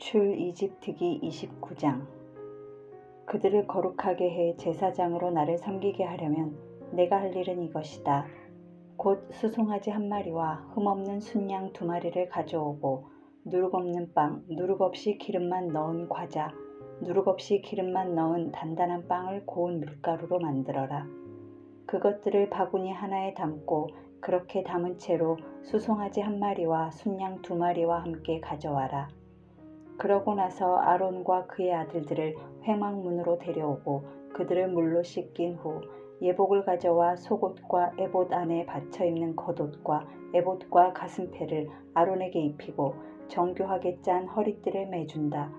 출이집트기 29장. 그들을 거룩하게 해 제사장으로 나를 섬기게 하려면 내가 할 일은 이것이다. 곧 수송아지 1마리와 흠없는 순양 2마리를 가져오고 누룩 없는 빵, 누룩 없이 기름만 넣은 과자, 누룩 없이 기름만 넣은 단단한 빵을 고운 밀가루로 만들어라. 그것들을 바구니 하나에 담고 그렇게 담은 채로 수송아지 1마리와 순양 2마리와 함께 가져와라. 그러고 나서 아론과 그의 아들들을 회막문으로 데려오고 그들을 물로 씻긴 후 예복을 가져와 속옷과 에봇 안에 받쳐 입는 겉옷과 에봇과 가슴패를 아론에게 입히고 정교하게 짠 허리띠를 매준다.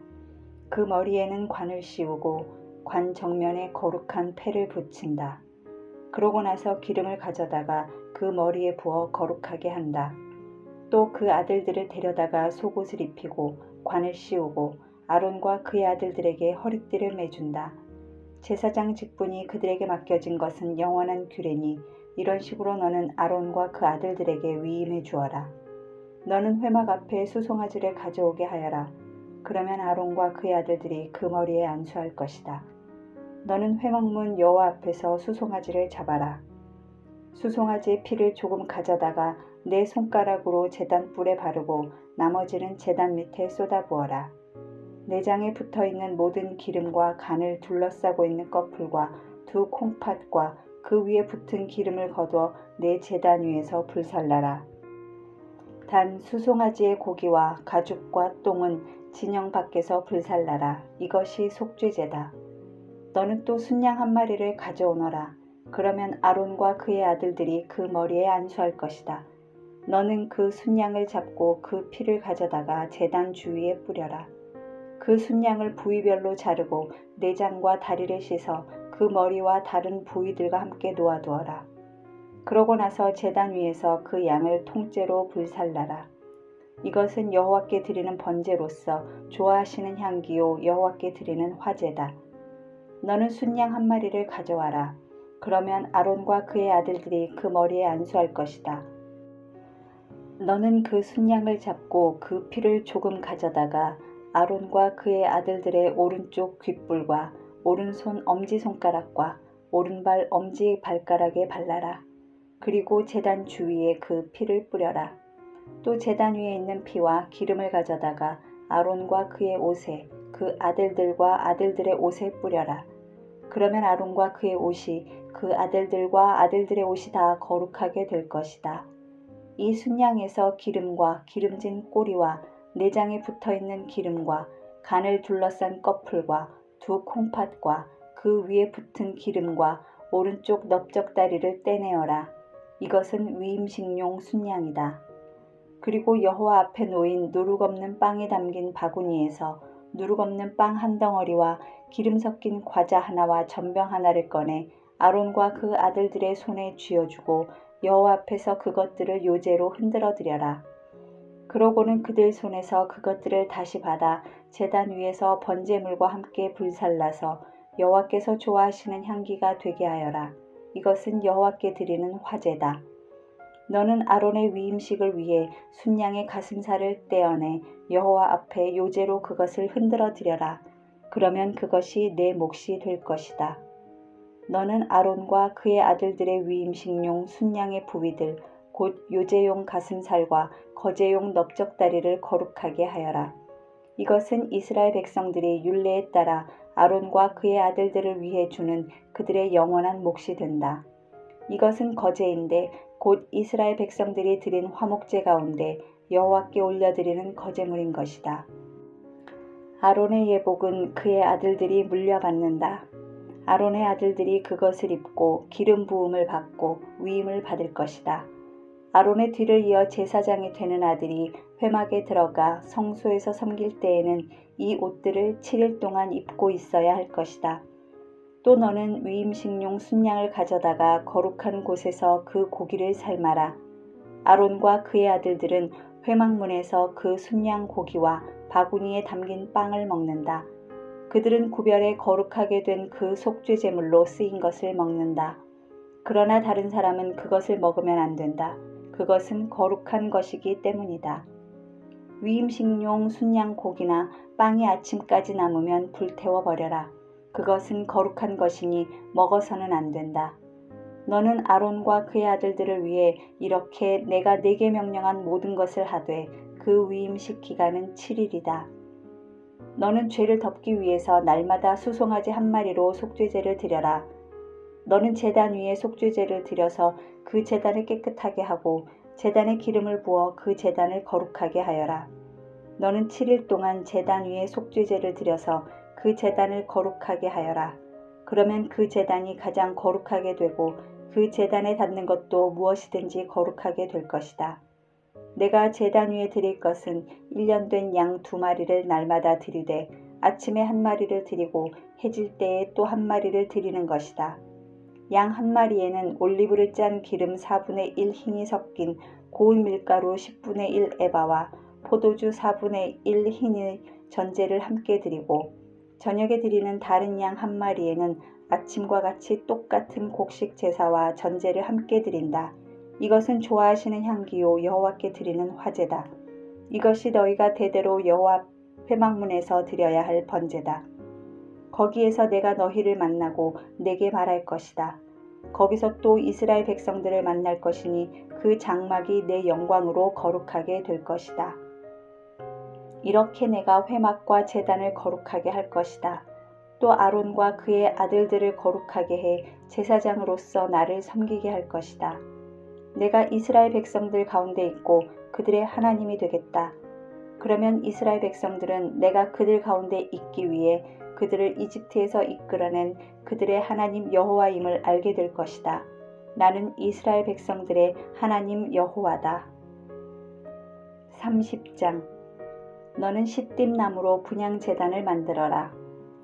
그 머리에는 관을 씌우고 관 정면에 거룩한 패를 붙인다. 그러고 나서 기름을 가져다가 그 머리에 부어 거룩하게 한다. 또 그 아들들을 데려다가 속옷을 입히고 관을 씌우고 아론과 그의 아들들에게 허리띠를 매준다. 제사장 직분이 그들에게 맡겨진 것은 영원한 규례니 이런 식으로 너는 아론과 그 아들들에게 위임해 주어라. 너는 회막 앞에 수송아지를 가져오게 하여라. 그러면 아론과 그의 아들들이 그 머리에 안수할 것이다. 너는 회막문 여호와 앞에서 수송아지를 잡아라. 수송아지의 피를 조금 가져다가 내 손가락으로 제단 뿔에 바르고 나머지는 제단 밑에 쏟아부어라. 내장에 붙어있는 모든 기름과 간을 둘러싸고 있는 꺼풀과 2 콩팥과 그 위에 붙은 기름을 거두어 내 제단 위에서 불살라라. 단 수송아지의 고기와 가죽과 똥은 진영 밖에서 불살라라. 이것이 속죄제다. 너는 또 순양 1마리를 가져오너라. 그러면 아론과 그의 아들들이 그 머리에 안수할 것이다. 너는 그 순양을 잡고 그 피를 가져다가 제단 주위에 뿌려라. 그 순양을 부위별로 자르고 내장과 다리를 씻어 그 머리와 다른 부위들과 함께 놓아두어라. 그러고 나서 제단 위에서 그 양을 통째로 불살라라. 이것은 여호와께 드리는 번제로서 좋아하시는 향기요 여호와께 드리는 화제다. 너는 순양 1마리를 가져와라. 그러면 아론과 그의 아들들이 그 머리에 안수할 것이다. 너는 그 순양을 잡고 그 피를 조금 가져다가 아론과 그의 아들들의 오른쪽 귓불과 오른손 엄지손가락과 오른발 엄지발가락에 발라라. 그리고 제단 주위에 그 피를 뿌려라. 또 제단 위에 있는 피와 기름을 가져다가 아론과 그의 옷에 그 아들들과 아들들의 옷에 뿌려라. 그러면 아론과 그의 옷이 그 아들들과 아들들의 옷이 다 거룩하게 될 것이다. 이 순양에서 기름과 기름진 꼬리와 내장에 붙어있는 기름과 간을 둘러싼 꺼풀과 2 콩팥과 그 위에 붙은 기름과 오른쪽 넓적다리를 떼내어라. 이것은 위임식용 순양이다. 그리고 여호와 앞에 놓인 누룩 없는 빵에 담긴 바구니에서 누룩 없는 빵 1덩어리와 기름 섞인 과자 하나와 전병 하나를 꺼내 아론과 그 아들들의 손에 쥐어주고 여호와 앞에서 그것들을 요제로 흔들어 드려라. 그러고는 그들 손에서 그것들을 다시 받아 제단 위에서 번제물과 함께 불살라서 여호와께서 좋아하시는 향기가 되게 하여라. 이것은 여호와께 드리는 화제다. 너는 아론의 위임식을 위해 순양의 가슴살을 떼어내 여호와 앞에 요제로 그것을 흔들어 드려라. 그러면 그것이 내 몫이 될 것이다. 너는 아론과 그의 아들들의 위임식용 순양의 부위들 곧 요제용 가슴살과 거제용 넓적다리를 거룩하게 하여라. 이것은 이스라엘 백성들이 율례에 따라 아론과 그의 아들들을 위해 주는 그들의 영원한 몫이 된다. 이것은 거제인데 곧 이스라엘 백성들이 드린 화목제 가운데 여호와께 올려드리는 거제물인 것이다. 아론의 예복은 그의 아들들이 물려받는다. 아론의 아들들이 그것을 입고 기름 부음을 받고 위임을 받을 것이다. 아론의 뒤를 이어 제사장이 되는 아들이 회막에 들어가 성소에서 섬길 때에는 이 옷들을 7일 동안 입고 있어야 할 것이다. 또 너는 위임식용 순양을 가져다가 거룩한 곳에서 그 고기를 삶아라. 아론과 그의 아들들은 회막문에서 그 순양 고기와 바구니에 담긴 빵을 먹는다. 그들은 구별에 거룩하게 된 그 속죄제물로 쓰인 것을 먹는다. 그러나 다른 사람은 그것을 먹으면 안 된다. 그것은 거룩한 것이기 때문이다. 위임식용 순양 고기나 빵이 아침까지 남으면 불태워 버려라. 그것은 거룩한 것이니 먹어서는 안 된다. 너는 아론과 그의 아들들을 위해 이렇게 내가 네게 명령한 모든 것을 하되 그 위임식 기간은 7일이다. 너는 죄를 덮기 위해서 날마다 수송아지 한 마리로 속죄제를 드려라. 너는 제단 위에 속죄제를 드려서 그 제단을 깨끗하게 하고 제단에 기름을 부어 그 제단을 거룩하게 하여라. 너는 7일 동안 제단 위에 속죄제를 드려서 그 제단을 거룩하게 하여라. 그러면 그 제단이 가장 거룩하게 되고 그 제단에 닿는 것도 무엇이든지 거룩하게 될 것이다. 내가 제단 위에 드릴 것은 1년 된 양 2마리를 날마다 드리되 아침에 1마리를 드리고 해질 때에 또 1마리를 드리는 것이다. 양 1마리에는 올리브를 짠 기름 4분의 1 흰이 섞인 고운 밀가루 10분의 1 에바와 포도주 4분의 1 흰의 전제를 함께 드리고 저녁에 드리는 다른 양 1마리에는 아침과 같이 똑같은 곡식 제사와 전제를 함께 드린다. 이것은 좋아하시는 향기요 여호와께 드리는 화제다. 이것이 너희가 대대로 여호와 회막문에서 드려야 할 번제다. 거기에서 내가 너희를 만나고 내게 말할 것이다. 거기서 또 이스라엘 백성들을 만날 것이니 그 장막이 내 영광으로 거룩하게 될 것이다. 이렇게 내가 회막과 제단을 거룩하게 할 것이다. 또 아론과 그의 아들들을 거룩하게 해 제사장으로서 나를 섬기게 할 것이다. 내가 이스라엘 백성들 가운데 있고 그들의 하나님이 되겠다. 그러면 이스라엘 백성들은 내가 그들 가운데 있기 위해 그들을 이집트에서 이끌어낸 그들의 하나님 여호와임을 알게 될 것이다. 나는 이스라엘 백성들의 하나님 여호와다. 30장 너는 시띠임 나무로 분향 제단을 만들어라.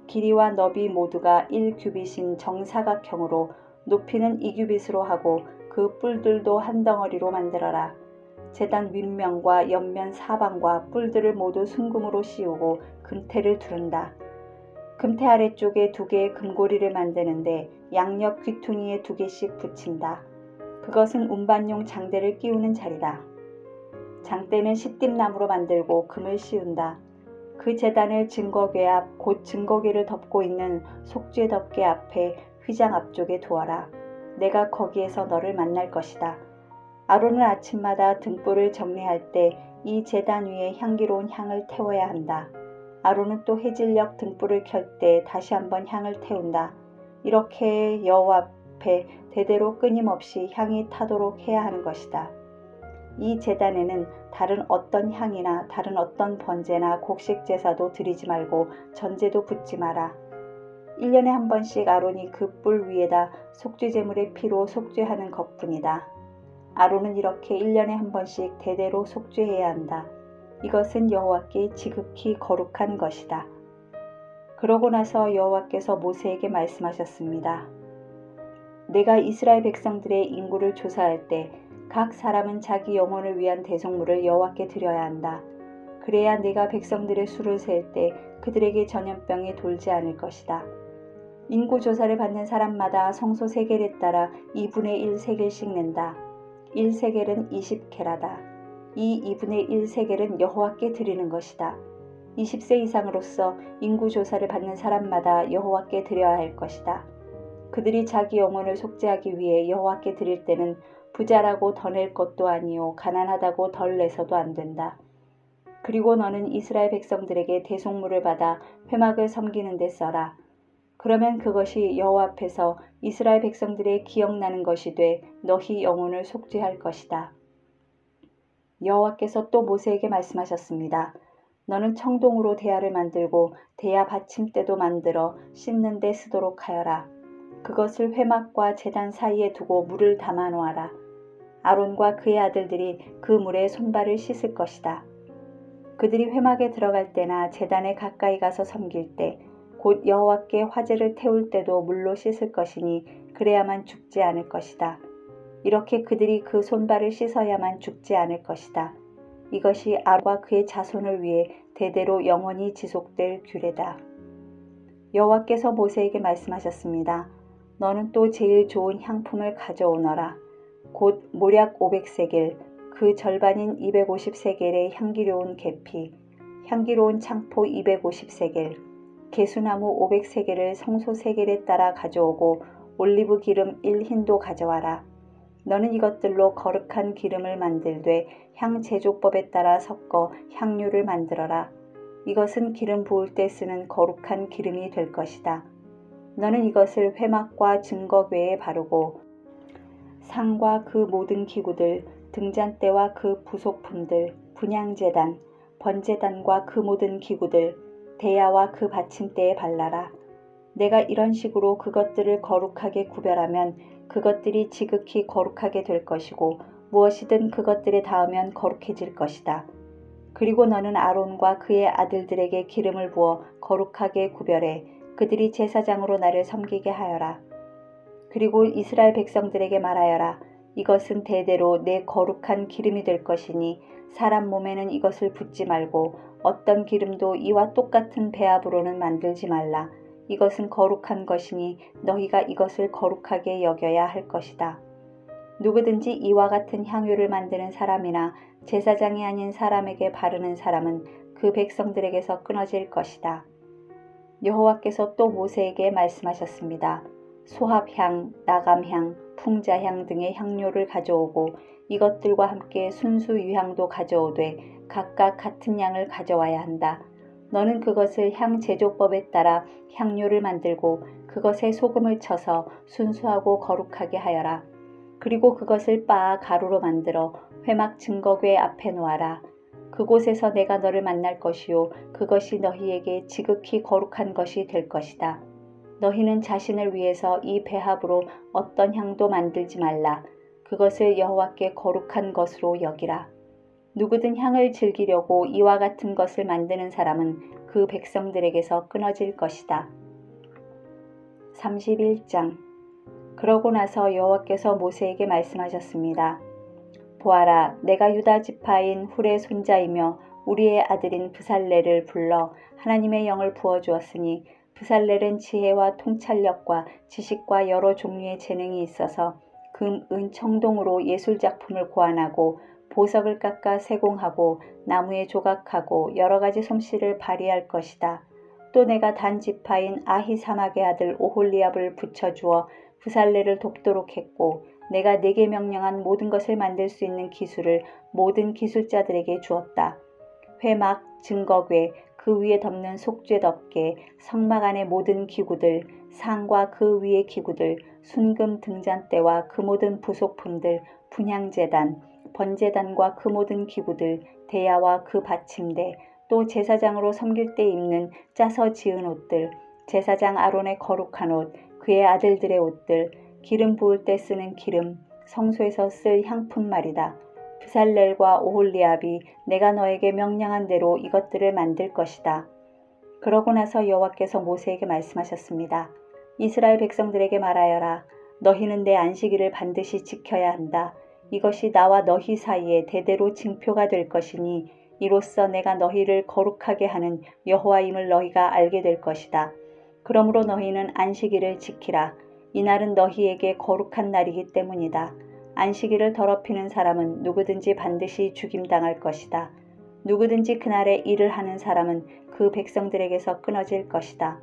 길이와 너비 모두가 1규빗인 정사각형으로 높이는 2규빗으로 하고 그 뿔들도 한 덩어리로 만들어라. 제단 윗면과 옆면 사방과 뿔들을 모두 순금으로 씌우고 금태를 두른다. 금태 아래쪽에 2개의 금고리를 만드는데 양옆 귀퉁이에 2개씩 붙인다. 그것은 운반용 장대를 끼우는 자리다. 장대는 시띠임 나무로 만들고 금을 씌운다. 그 제단을 증거궤 앞 곧 증거궤를 덮고 있는 속죄 덮개 앞에 휘장 앞쪽에 두어라. 내가 거기에서 너를 만날 것이다. 아론은 아침마다 등불을 정리할 때 이 제단 위에 향기로운 향을 태워야 한다. 아론은 또 해질녘 등불을 켤 때 다시 한번 향을 태운다. 이렇게 여호와 앞에 대대로 끊임없이 향이 타도록 해야 하는 것이다. 이 제단에는 다른 어떤 향이나 다른 어떤 번제나 곡식 제사도 드리지 말고 전제도 붓지 마라. 1년에 한 번씩 아론이 그 뿔 위에다 속죄제물의 피로 속죄하는 것뿐이다. 아론은 이렇게 1년에 한 번씩 대대로 속죄해야 한다. 이것은 여호와께 지극히 거룩한 것이다. 그러고 나서 여호와께서 모세에게 말씀하셨습니다. 내가 이스라엘 백성들의 인구를 조사할 때 각 사람은 자기 영혼을 위한 대속물을 여호와께 드려야 한다. 그래야 내가 백성들의 수를 셀 때 그들에게 전염병이 돌지 않을 것이다. 인구 조사를 받는 사람마다 성소 세겔에 따라 2분의 1 세겔씩 낸다. 1 세겔은 20케라다. 이 2분의 1 세겔은 여호와께 드리는 것이다. 20세 이상으로서 인구 조사를 받는 사람마다 여호와께 드려야 할 것이다. 그들이 자기 영혼을 속죄하기 위해 여호와께 드릴 때는 부자라고 더 낼 것도 아니요 가난하다고 덜 내서도 안 된다. 그리고 너는 이스라엘 백성들에게 대속물을 받아 회막을 섬기는 데 써라. 그러면 그것이 여호와 앞에서 이스라엘 백성들의 기억나는 것이 돼 너희 영혼을 속죄할 것이다. 여호와께서 또 모세에게 말씀하셨습니다. 너는 청동으로 대야를 만들고 대야 받침대도 만들어 씻는 데 쓰도록 하여라. 그것을 회막과 제단 사이에 두고 물을 담아 놓아라. 아론과 그의 아들들이 그 물에 손발을 씻을 것이다. 그들이 회막에 들어갈 때나 제단에 가까이 가서 섬길 때 곧 여호와께 화제를 태울 때도 물로 씻을 것이니 그래야만 죽지 않을 것이다. 이렇게 그들이 그 손발을 씻어야만 죽지 않을 것이다. 이것이 아론과 그의 자손을 위해 대대로 영원히 지속될 규례다. 여호와께서 모세에게 말씀하셨습니다. 너는 또 제일 좋은 향품을 가져오너라. 곧 모략 500세겔, 그 절반인 250세겔의 향기로운 계피, 향기로운 창포 250세겔, 개수나무 500세겔을 성소 세겔에 따라 가져오고 올리브 기름 1흰도 가져와라. 너는 이것들로 거룩한 기름을 만들되 향 제조법에 따라 섞어 향유를 만들어라. 이것은 기름 부을 때 쓰는 거룩한 기름이 될 것이다. 너는 이것을 회막과 증거궤에 바르고 상과 그 모든 기구들, 등잔대와 그 부속품들, 분향제단, 번제단과 그 모든 기구들, 대야와 그 받침대에 발라라. 내가 이런 식으로 그것들을 거룩하게 구별하면 그것들이 지극히 거룩하게 될 것이고 무엇이든 그것들에 닿으면 거룩해질 것이다. 그리고 너는 아론과 그의 아들들에게 기름을 부어 거룩하게 구별해 그들이 제사장으로 나를 섬기게 하여라. 그리고 이스라엘 백성들에게 말하여라. 이것은 대대로 내 거룩한 기름이 될 것이니 사람 몸에는 이것을 붓지 말고 어떤 기름도 이와 똑같은 배합으로는 만들지 말라. 이것은 거룩한 것이니 너희가 이것을 거룩하게 여겨야 할 것이다. 누구든지 이와 같은 향유를 만드는 사람이나 제사장이 아닌 사람에게 바르는 사람은 그 백성들에게서 끊어질 것이다. 여호와께서 또 모세에게 말씀하셨습니다. 소합향, 나감향, 풍자향 등의 향료를 가져오고 이것들과 함께 순수 유향도 가져오되 각각 같은 양을 가져와야 한다. 너는 그것을 향 제조법에 따라 향료를 만들고 그것에 소금을 쳐서 순수하고 거룩하게 하여라. 그리고 그것을 빻아 가루로 만들어 회막 증거궤 앞에 놓아라. 그곳에서 내가 너를 만날 것이요 그것이 너희에게 지극히 거룩한 것이 될 것이다. 너희는 자신을 위해서 이 배합으로 어떤 향도 만들지 말라. 그것을 여호와께 거룩한 것으로 여기라. 누구든 향을 즐기려고 이와 같은 것을 만드는 사람은 그 백성들에게서 끊어질 것이다. 31장. 그러고 나서 여호와께서 모세에게 말씀하셨습니다. 보아라, 내가 유다 지파인 훌의 손자이며 우리의 아들인 브살렐을 불러 하나님의 영을 부어주었으니 브살렐은 지혜와 통찰력과 지식과 여러 종류의 재능이 있어서 금, 은, 청동으로 예술작품을 고안하고 보석을 깎아 세공하고 나무에 조각하고 여러 가지 솜씨를 발휘할 것이다. 또 내가 단 지파인 아히사막의 아들 오홀리압을 붙여주어 브살렐을 돕도록 했고 내가 네게 명령한 모든 것을 만들 수 있는 기술을 모든 기술자들에게 주었다. 회막, 증거궤, 그 위에 덮는 속죄 덮개, 성막 안의 모든 기구들, 상과 그 위의 기구들, 순금 등잔대와 그 모든 부속품들, 분향제단, 번제단과 그 모든 기구들, 대야와 그 받침대, 또 제사장으로 섬길 때 입는 짜서 지은 옷들, 제사장 아론의 거룩한 옷, 그의 아들들의 옷들, 기름 부을 때 쓰는 기름, 성소에서 쓸 향품 말이다. 브살렐과 오홀리압이 내가 너에게 명령한 대로 이것들을 만들 것이다. 그러고 나서 여호와께서 모세에게 말씀하셨습니다. 이스라엘 백성들에게 말하여라. 너희는 내 안식일을 반드시 지켜야 한다. 이것이 나와 너희 사이에 대대로 징표가 될 것이니 이로써 내가 너희를 거룩하게 하는 여호와임을 너희가 알게 될 것이다. 그러므로 너희는 안식일을 지키라. 이날은 너희에게 거룩한 날이기 때문이다. 안식일을 더럽히는 사람은 누구든지 반드시 죽임당할 것이다. 누구든지 그날에 일을 하는 사람은 그 백성들에게서 끊어질 것이다.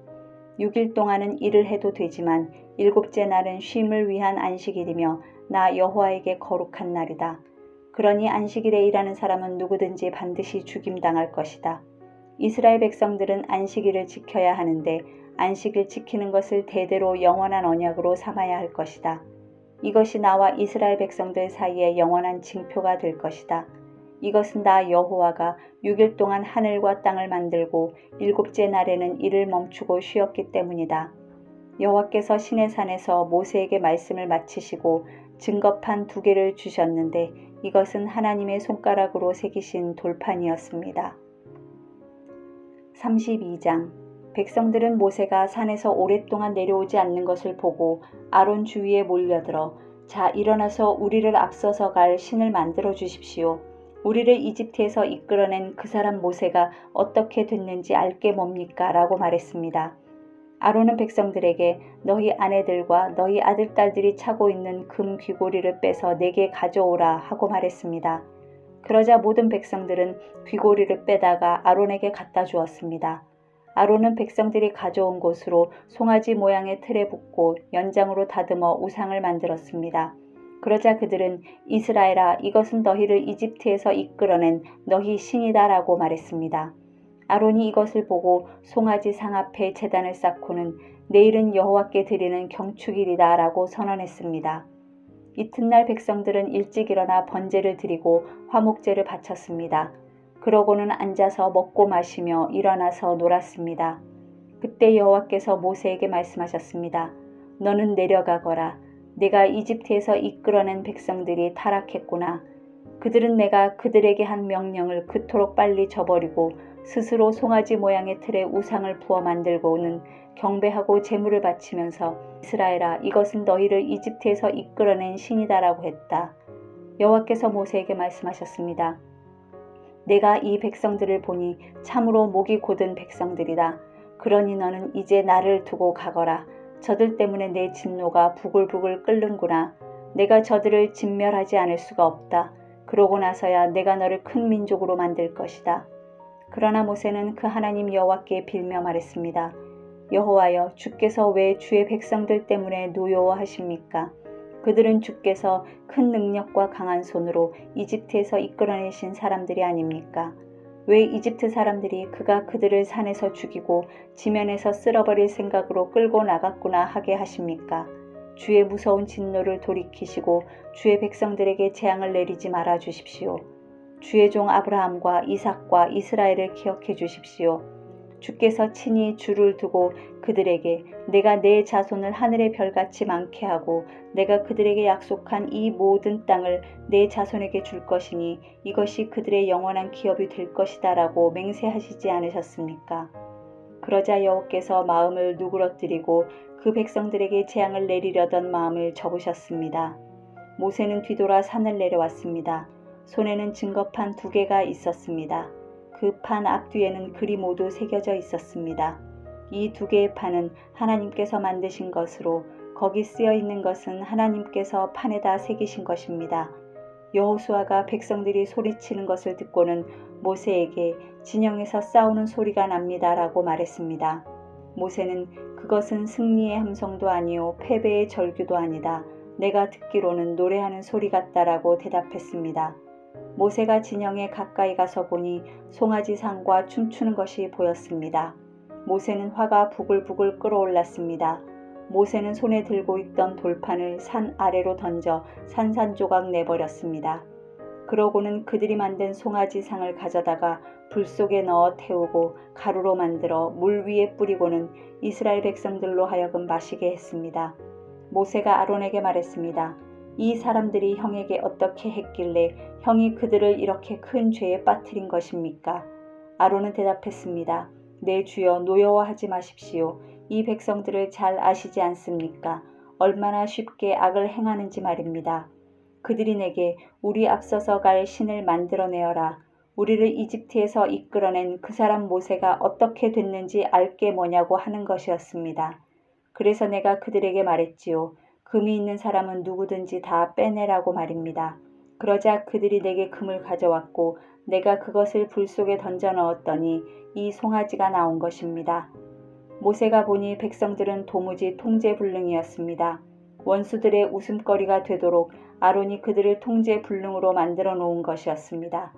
6일 동안은 일을 해도 되지만 7째 날은 쉼을 위한 안식일이며 나 여호와에게 거룩한 날이다. 그러니 안식일에 일하는 사람은 누구든지 반드시 죽임당할 것이다. 이스라엘 백성들은 안식일을 지켜야 하는데 안식일 지키는 것을 대대로 영원한 언약으로 삼아야 할 것이다. 이것이 나와 이스라엘 백성들 사이에 영원한 징표가 될 것이다. 이것은 나 여호와가 6일 동안 하늘과 땅을 만들고 7째 날에는 일을 멈추고 쉬었기 때문이다. 여호와께서 시내산에서 모세에게 말씀을 마치시고 증거판 2개를 주셨는데 이것은 하나님의 손가락으로 새기신 돌판이었습니다. 32장. 백성들은 모세가 산에서 오랫동안 내려오지 않는 것을 보고 아론 주위에 몰려들어 자, 일어나서 우리를 앞서서 갈 신을 만들어 주십시오. 우리를 이집트에서 이끌어낸 그 사람 모세가 어떻게 됐는지 알게 뭡니까? 라고 말했습니다. 아론은 백성들에게 너희 아내들과 너희 아들, 딸들이 차고 있는 금 귀고리를 빼서 내게 가져오라 하고 말했습니다. 그러자 모든 백성들은 귀고리를 빼다가 아론에게 갖다 주었습니다. 아론은 백성들이 가져온 곳으로 송아지 모양의 틀에 붓고 연장으로 다듬어 우상을 만들었습니다. 그러자 그들은 이스라엘아, 이것은 너희를 이집트에서 이끌어낸 너희 신이다 라고 말했습니다. 아론이 이것을 보고 송아지 상 앞에 제단을 쌓고는 내일은 여호와께 드리는 경축일이다 라고 선언했습니다. 이튿날 백성들은 일찍 일어나 번제를 드리고 화목제를 바쳤습니다. 그러고는 앉아서 먹고 마시며 일어나서 놀았습니다. 그때 여호와께서 모세에게 말씀하셨습니다. 너는 내려가거라. 내가 이집트에서 이끌어낸 백성들이 타락했구나. 그들은 내가 그들에게 한 명령을 그토록 빨리 저버리고 스스로 송아지 모양의 틀에 우상을 부어 만들고는 경배하고 제물을 바치면서 이스라엘아, 이것은 너희를 이집트에서 이끌어낸 신이다라고 했다. 여호와께서 모세에게 말씀하셨습니다. 내가 이 백성들을 보니 참으로 목이 곧은 백성들이다. 그러니 너는 이제 나를 두고 가거라. 저들 때문에 내 진노가 부글부글 끓는구나. 내가 저들을 진멸하지 않을 수가 없다. 그러고 나서야 내가 너를 큰 민족으로 만들 것이다. 그러나 모세는 그 하나님 여호와께 빌며 말했습니다. 여호와여, 주께서 왜 주의 백성들 때문에 노여워하십니까? 그들은 주께서 큰 능력과 강한 손으로 이집트에서 이끌어내신 사람들이 아닙니까? 왜 이집트 사람들이 그가 그들을 산에서 죽이고 지면에서 쓸어버릴 생각으로 끌고 나갔구나 하게 하십니까? 주의 무서운 진노를 돌이키시고 주의 백성들에게 재앙을 내리지 말아 주십시오. 주의 종 아브라함과 이삭과 이스라엘을 기억해 주십시오. 주께서 친히 주를 두고 그들에게 내가 내 자손을 하늘의 별같이 많게 하고 내가 그들에게 약속한 이 모든 땅을 내 자손에게 줄 것이니 이것이 그들의 영원한 기업이 될 것이다 라고 맹세하시지 않으셨습니까? 그러자 여호와께서 마음을 누그러뜨리고 그 백성들에게 재앙을 내리려던 마음을 접으셨습니다. 모세는 뒤돌아 산을 내려왔습니다. 손에는 증거판 2개가 있었습니다. 그 판 앞뒤에는 글이 모두 새겨져 있었습니다. 이 2개의 판은 하나님께서 만드신 것으로 거기 쓰여 있는 것은 하나님께서 판에다 새기신 것입니다. 여호수아가 백성들이 소리치는 것을 듣고는 모세에게 진영에서 싸우는 소리가 납니다 라고 말했습니다. 모세는 그것은 승리의 함성도 아니요 패배의 절규도 아니다. 내가 듣기로는 노래하는 소리 같다라고 대답했습니다. 모세가 진영에 가까이 가서 보니 송아지 상과 춤추는 것이 보였습니다. 모세는 화가 부글부글 끓어올랐습니다. 모세는 손에 들고 있던 돌판을 산 아래로 던져 산산조각 내버렸습니다. 그러고는 그들이 만든 송아지 상을 가져다가 불 속에 넣어 태우고 가루로 만들어 물 위에 뿌리고는 이스라엘 백성들로 하여금 마시게 했습니다. 모세가 아론에게 말했습니다. 이 사람들이 형에게 어떻게 했길래 형이 그들을 이렇게 큰 죄에 빠뜨린 것입니까? 아론은 대답했습니다. 내 주여, 노여워하지 마십시오. 이 백성들을 잘 아시지 않습니까? 얼마나 쉽게 악을 행하는지 말입니다. 그들이 내게 우리 앞서서 갈 신을 만들어내어라. 우리를 이집트에서 이끌어낸 그 사람 모세가 어떻게 됐는지 알게 뭐냐고 하는 것이었습니다. 그래서 내가 그들에게 말했지요. 금이 있는 사람은 누구든지 다 빼내라고 말입니다. 그러자 그들이 내게 금을 가져왔고 내가 그것을 불 속에 던져 넣었더니 이 송아지가 나온 것입니다. 모세가 보니 백성들은 도무지 통제불능이었습니다. 원수들의 웃음거리가 되도록 아론이 그들을 통제불능으로 만들어 놓은 것이었습니다.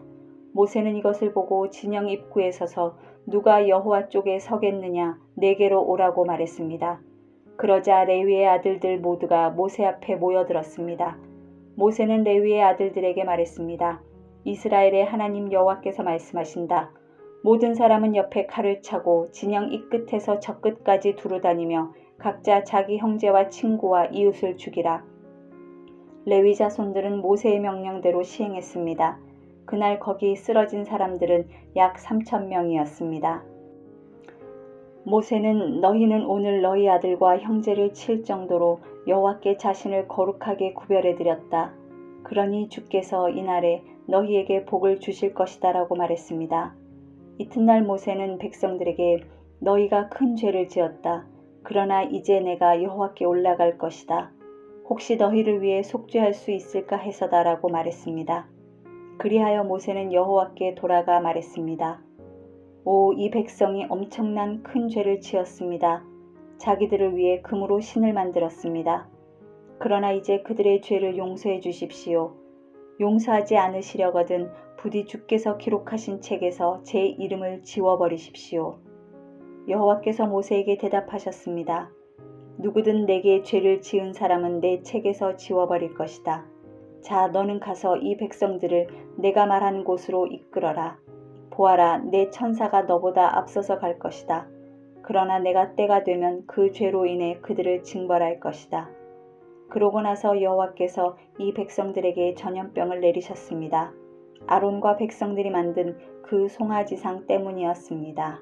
모세는 이것을 보고 진영 입구에 서서 누가 여호와 쪽에 서겠느냐 내게로 오라고 말했습니다. 그러자 레위의 아들들 모두가 모세 앞에 모여들었습니다. 모세는 레위의 아들들에게 말했습니다. 이스라엘의 하나님 여호와께서 말씀하신다. 모든 사람은 옆에 칼을 차고 진영 이 끝에서 저 끝까지 두루다니며 각자 자기 형제와 친구와 이웃을 죽이라. 레위 자손들은 모세의 명령대로 시행했습니다. 그날 거기 쓰러진 사람들은 약 3,000명이었습니다. 모세는 너희는 오늘 너희 아들과 형제를 칠 정도로 여호와께 자신을 거룩하게 구별해 드렸다. 그러니 주께서 이날에 너희에게 복을 주실 것이다 라고 말했습니다. 이튿날 모세는 백성들에게 너희가 큰 죄를 지었다. 그러나 이제 내가 여호와께 올라갈 것이다. 혹시 너희를 위해 속죄할 수 있을까 해서다라고 말했습니다. 그리하여 모세는 여호와께 돌아가 말했습니다. 오, 이 백성이 엄청난 큰 죄를 지었습니다. 자기들을 위해 금으로 신을 만들었습니다. 그러나 이제 그들의 죄를 용서해 주십시오. 용서하지 않으시려거든 부디 주께서 기록하신 책에서 제 이름을 지워버리십시오. 여호와께서 모세에게 대답하셨습니다. 누구든 내게 죄를 지은 사람은 내 책에서 지워버릴 것이다. 자, 너는 가서 이 백성들을 내가 말한 곳으로 이끌어라. 보아라, 내 천사가 너보다 앞서서 갈 것이다. 그러나 내가 때가 되면 그 죄로 인해 그들을 징벌할 것이다. 그러고 나서 여호와께서 이 백성들에게 전염병을 내리셨습니다. 아론과 백성들이 만든 그 송아지상 때문이었습니다.